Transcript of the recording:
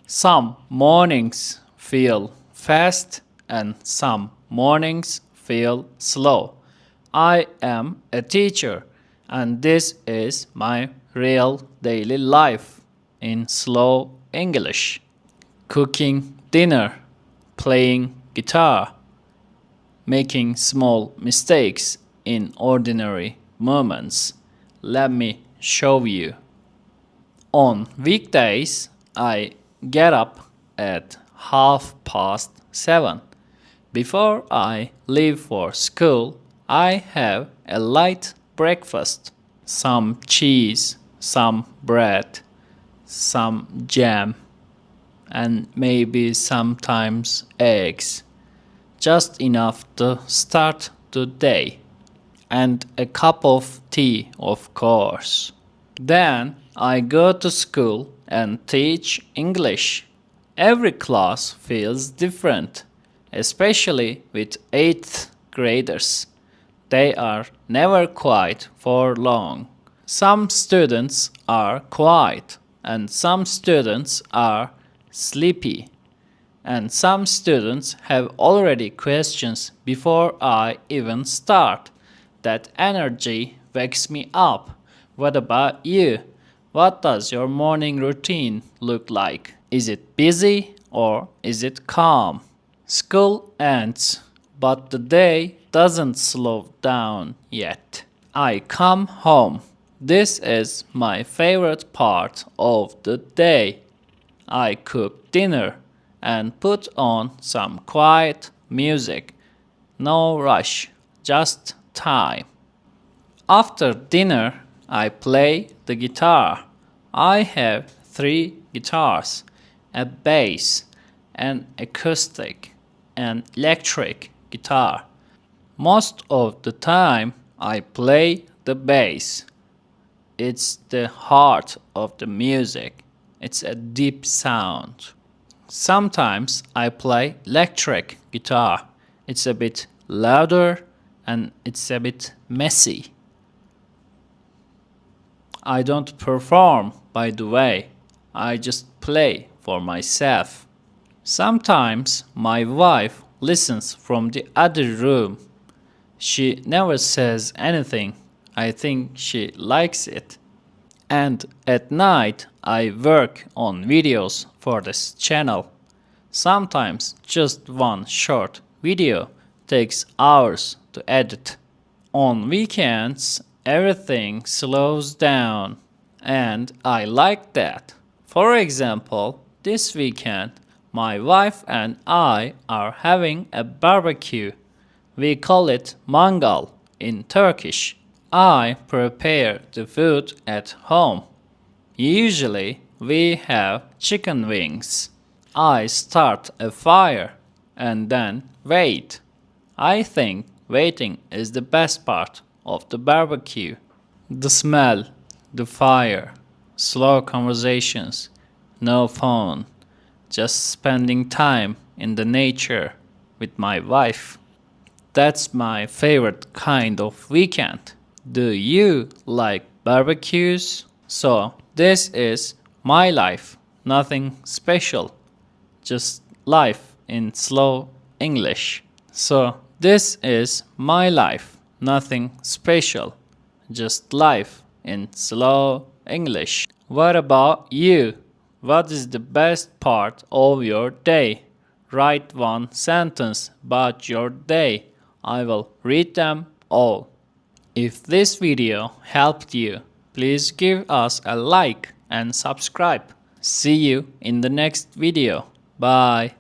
Some mornings feel fast and some mornings feel slow. I am a teacher and this is my real daily life in slow English. Cooking dinner, playing guitar, making small mistakes in ordinary moments. Let me show you. On weekdays, I get up at 7:30. Before I leave for school, I have a light breakfast. Some cheese, some bread, some jam, and maybe sometimes eggs. Just enough to start the day. And a cup of tea, of course. Then I go to school and teach English. Every class feels different, especially with 8th graders. They are never quiet for long. Some students are quiet, and some students are sleepy. And some students have already questions before I even start. That energy wakes me up. What about you? What does your morning routine look like? Is it busy or is it calm? School ends, but the day doesn't slow down yet. I come home. This is my favorite part of the day. I cook dinner and put on some quiet music. No rush, just time. After dinner, I play the guitar. I have 3 guitars, a bass, an acoustic, and electric guitar. Most of the time, I play the bass. It's the heart of the music. It's a deep sound. Sometimes I play electric guitar. It's a bit louder and it's a bit messy. I don't perform, by the way. I just play for myself. Sometimes my wife listens from the other room. She never says anything. I think she likes it. And at night I work on videos for this channel. Sometimes just one short video takes hours to edit. On weekends, everything slows down, and I like that. For example, this weekend, my wife and I are having a barbecue. We call it mangal in Turkish. I prepare the food at home. Usually, we have chicken wings. I start a fire and then wait. I think waiting is the best part of the barbecue. The smell, the fire, slow conversations, no phone, just spending time in the nature with my wife. That's my favorite kind of weekend. Do you like barbecues? So, this is my life, nothing special, just life in slow English. So, this is my life, nothing special, just life in slow English. What about you? What is the best part of your day? Write one sentence about your day. I will read them all. If this video helped you, please give us a like and subscribe. See you in the next video. Bye.